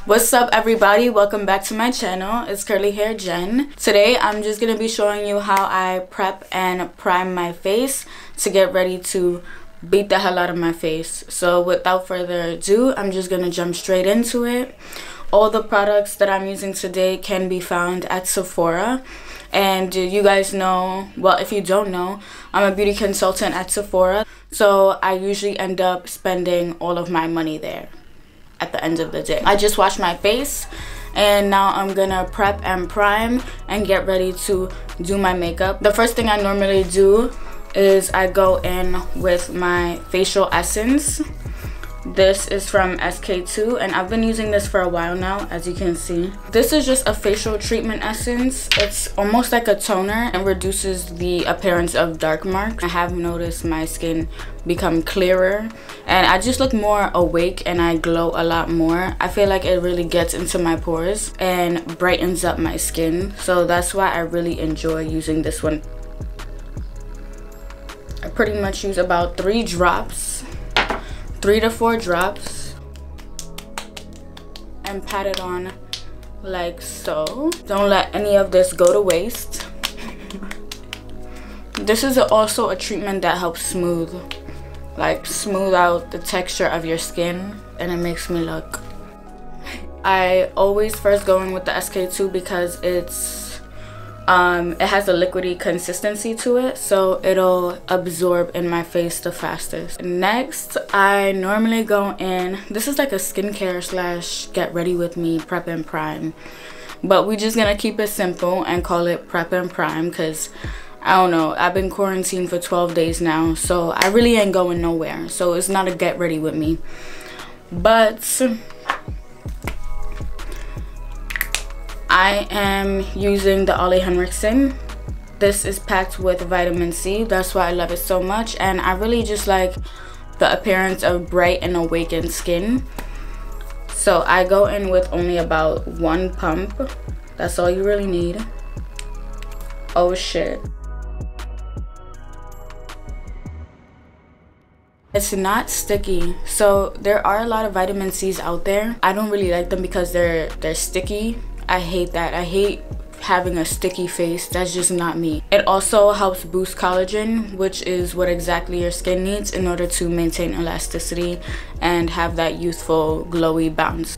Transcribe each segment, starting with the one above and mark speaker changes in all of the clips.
Speaker 1: What's up everybody, welcome back to my channel. It's Curly Hair Jen. Today I'm just gonna be showing you how I prep and prime my face to get ready to beat the hell out of my face. So without further ado, I'm just gonna jump straight into it. All the products that I'm using today can be found at Sephora. And you guys know, well, if you don't know, I'm a beauty consultant at Sephora. So I usually end up spending all of my money there at the end of the day. I just washed my face and now I'm gonna prep and prime and get ready to do my makeup. The first thing I normally do is I go in with my facial essence. This is from SK2 and I've been using this for a while now, as you can see. This is just a facial treatment essence. It's almost like a toner and reduces the appearance of dark marks. I have noticed my skin become clearer and I just look more awake and I glow a lot more. I feel like it really gets into my pores and brightens up my skin. So that's why I really enjoy using this one. I pretty much use about 3 to 4 drops and pat it on like so. Don't let any of this go to waste. This is also a treatment that helps smooth out the texture of your skin and it makes me look. I always first go in with the SK2 because it has a liquidy consistency to it, so it'll absorb in my face the fastest. Next, I normally go in, this is like a skincare slash get ready with me prep and prime, but we're just gonna keep it simple and call it prep and prime because I don't know, I've been quarantined for 12 days now, so I really ain't going nowhere, so it's not a get ready with me. But I am using the Ole Henriksen. This is packed with vitamin C. That's why I love it so much. And I really just like the appearance of bright and awakened skin. So I go in with only about 1 pump. That's all you really need. Oh shit. It's not sticky. So there are a lot of vitamin C's out there. I don't really like them because they're sticky. I hate that. I hate having a sticky face. That's just not me. It also helps boost collagen, which is what exactly your skin needs in order to maintain elasticity and have that youthful glowy bounce.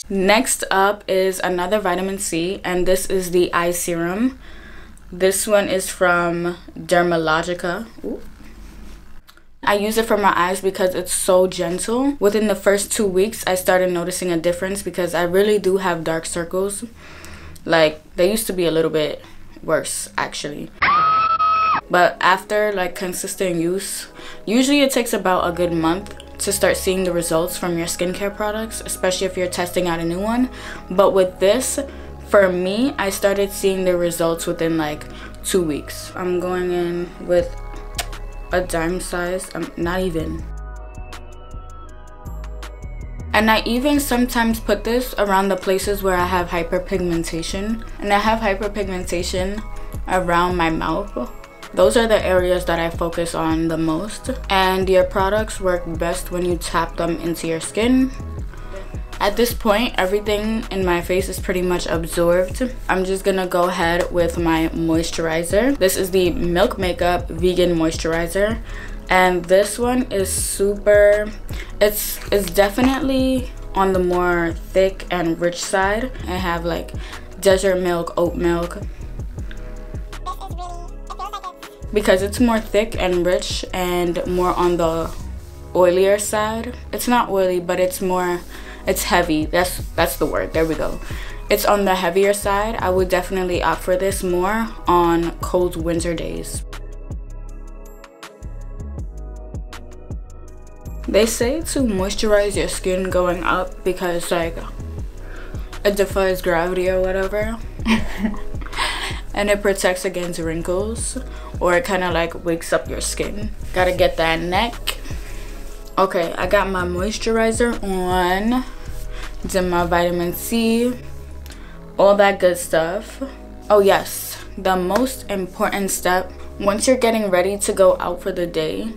Speaker 1: Next up is another vitamin C, and this is the eye serum. This one is from Dermalogica. Ooh. I use it for my eyes because it's so gentle. Within the first 2 weeks, I started noticing a difference because I really do have dark circles. Like, they used to be a little bit worse, actually. But after, like, consistent use, usually it takes about a good month to start seeing the results from your skincare products, especially if you're testing out a new one. But with this, for me, I started seeing the results within, like, 2 weeks. I'm going in with a dime size, not even. And I even sometimes put this around the places where I have hyperpigmentation. And I have hyperpigmentation around my mouth. Those are the areas that I focus on the most. And your products work best when you tap them into your skin. At this point, everything in my face is pretty much absorbed. I'm just gonna go ahead with my moisturizer. This is the Milk Makeup Vegan Moisturizer. And this one is super, it's definitely on the more thick and rich side. I have like desert milk, oat milk. Because it's more thick and rich and more on the oilier side. It's not oily, but it's more, it's heavy. That's the word. There we go. It's on the heavier side. I would definitely opt for this more on cold winter days. They say to moisturize your skin going up because like it defies gravity or whatever. And it protects against wrinkles, or it kind of like wakes up your skin. Gotta get that neck. Okay, I got my moisturizer on. Then my vitamin C, all that good stuff. Oh yes, the most important step once you're getting ready to go out for the day,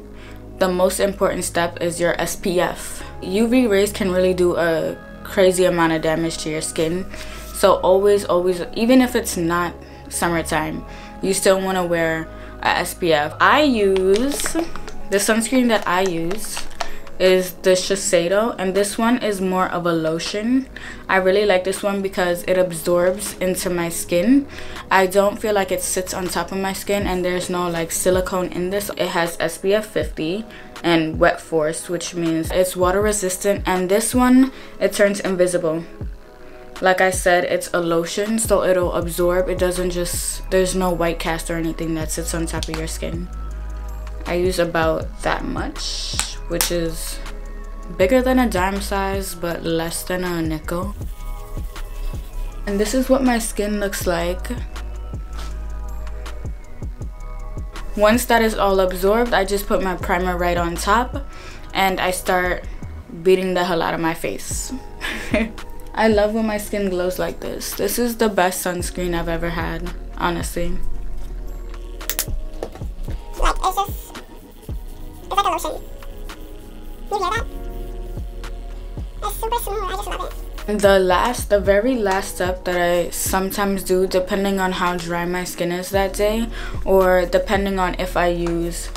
Speaker 1: the most important step is your SPF. UV rays can really do a crazy amount of damage to your skin. So always, even if it's not summertime, you still want to wear a SPF. The sunscreen that I use is the Shiseido, and this one is more of a lotion. I really like this one because it absorbs into my skin. I don't feel like it sits on top of my skin, and there's no like silicone in this. It has SPF 50 and wet force, which means it's water resistant, and this one, it turns invisible. Like I said, it's a lotion, so it'll absorb. It doesn't just, there's no white cast or anything that sits on top of your skin. I use about that much, which is bigger than a dime size but less than a nickel. And this is what my skin looks like. Once that is all absorbed, I just put my primer right on top and I start beating the hell out of my face. I love when my skin glows like this. This is the best sunscreen I've ever had, honestly.
Speaker 2: Like, it's like a lotion. You hear that? It's super smooth. I just love it.
Speaker 1: The very last step that I sometimes do, depending on how dry my skin is that day, or depending on if I use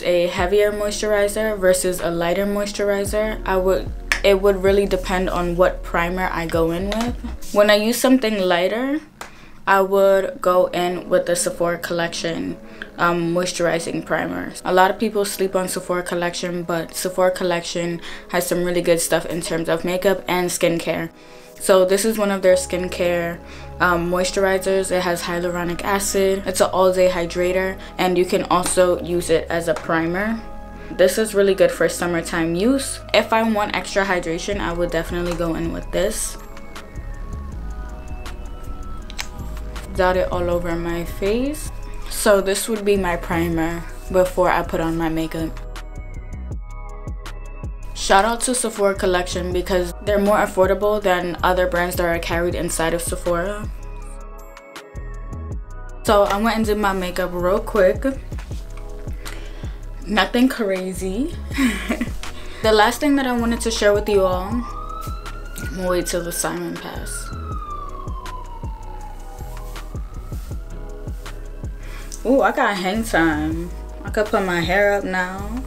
Speaker 1: a heavier moisturizer versus a lighter moisturizer, it would really depend on what primer I go in with. When I use something lighter, I would go in with the Sephora Collection moisturizing primer. A lot of people sleep on Sephora Collection, but Sephora Collection has some really good stuff in terms of makeup and skincare. So this is one of their skincare moisturizers. It has hyaluronic acid. It's an all-day hydrator, and you can also use it as a primer. This is really good for summertime use. If I want extra hydration, I would definitely go in with this. Dot it all over my face. So this would be my primer before I put on my makeup. Shout out to Sephora Collection because they're more affordable than other brands that are carried inside of Sephora. So I went and did my makeup real quick. Nothing crazy. The last thing that I wanted to share with you all, I'm gonna wait till the Simon pass. Ooh, I got hang time. I could put my hair up now.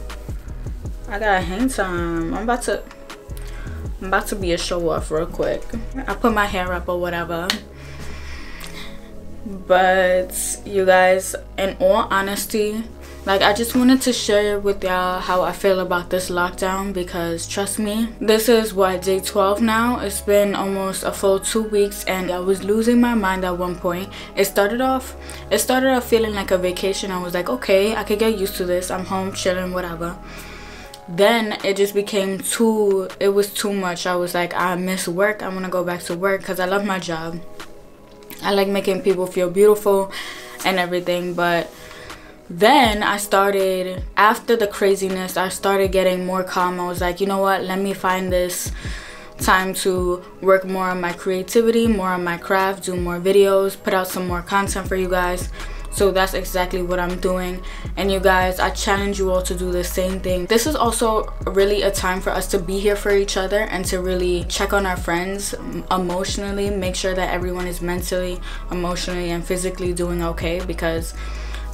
Speaker 1: I got hang time. I'm about to be a show off real quick. I put my hair up or whatever. But you guys, in all honesty, like, I just wanted to share with y'all how I feel about this lockdown, because trust me, this is what, day 12 now. It's been almost a full 2 weeks and I was losing my mind at one point. It started off feeling like a vacation. I was like, okay, I could get used to this. I'm home chilling, whatever. Then it just became it was too much. I was like, I miss work. I want to go back to work because I love my job. I like making people feel beautiful and everything, but then I started, after the craziness, I started getting more calm. I was like, you know what, let me find this time to work more on my creativity, more on my craft, do more videos, put out some more content for you guys. So that's exactly what I'm doing. And you guys, I challenge you all to do the same thing. This is also really a time for us to be here for each other and to really check on our friends emotionally, make sure that everyone is mentally, emotionally, and physically doing okay, because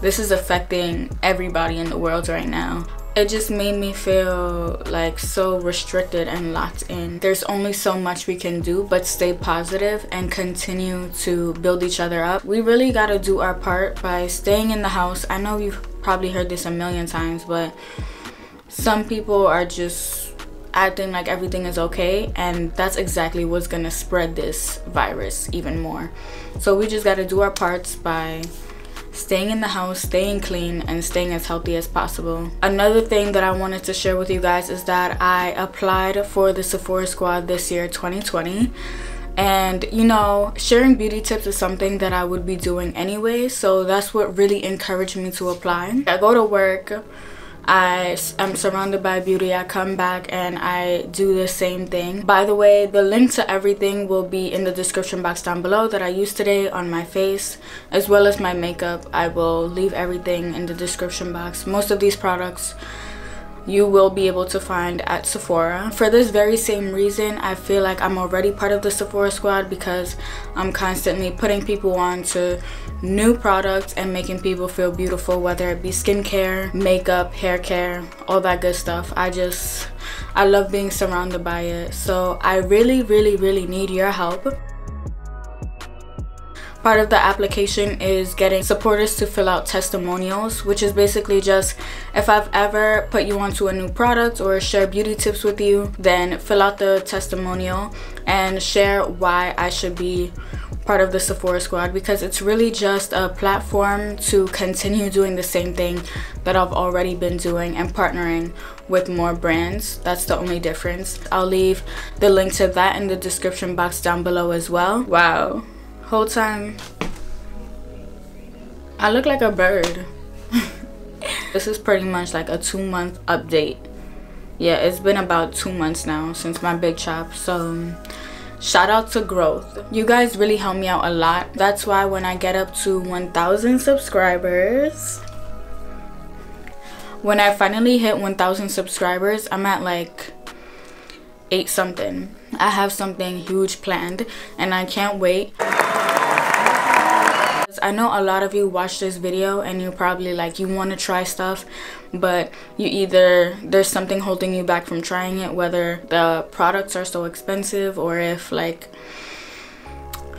Speaker 1: this is affecting everybody in the world right now. It just made me feel like so restricted and locked in. There's only so much we can do but stay positive and continue to build each other up. We really gotta do our part by staying in the house. I know you've probably heard this a million times, but some people are just acting like everything is okay, and that's exactly what's gonna spread this virus even more. So we just gotta do our parts by staying in the house, staying clean, and staying as healthy as possible. Another thing that I wanted to share with you guys is that I applied for the Sephora Squad this year, 2020. And you know, sharing beauty tips is something that I would be doing anyway, so that's what really encouraged me to apply. I go to work, I am surrounded by beauty, I come back and I do the same thing. By the way, the link to everything will be in the description box down below that I used today on my face, as well as my makeup. I will leave everything in the description box. Most of these products you will be able to find at Sephora. For this very same reason, I feel like I'm already part of the Sephora Squad, because I'm constantly putting people on to new products and making people feel beautiful, whether it be skincare, makeup, hair care, all that good stuff. I love being surrounded by it. So I really need your help. Part of the application is getting supporters to fill out testimonials, which is basically just if I've ever put you onto a new product or share beauty tips with you, then fill out the testimonial and share why I should be part of the Sephora Squad, because it's really just a platform to continue doing the same thing that I've already been doing and partnering with more brands. That's the only difference. I'll leave the link to that in the description box down below as well. Wow. Whole time I look like a bird. This is pretty much like a 2-month update. Yeah, it's been about 2 months now since my big chop, so shout out to growth. You guys really help me out a lot. That's why when I get up to 1,000 subscribers, when I finally hit 1,000 subscribers, I'm at like 8 something. I have something huge planned and I can't wait. I know a lot of you watch this video and you're probably like, you want to try stuff, but you either there's something holding you back from trying it, whether the products are so expensive or if like,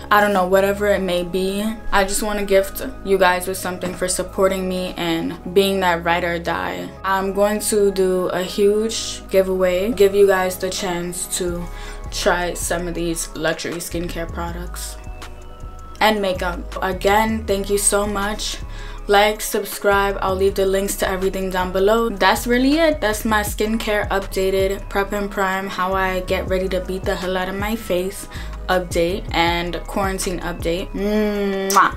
Speaker 1: I don't know, whatever it may be. I just want to gift you guys with something for supporting me and being that ride or die. I'm going to do a huge giveaway, give you guys the chance to try some of these luxury skincare products and makeup. Again, thank you so much. Like, subscribe. I'll leave the links to everything down below. That's really it. That's my skincare updated, prep and prime, how I get ready to beat the hell out of my face update and quarantine update. Mwah.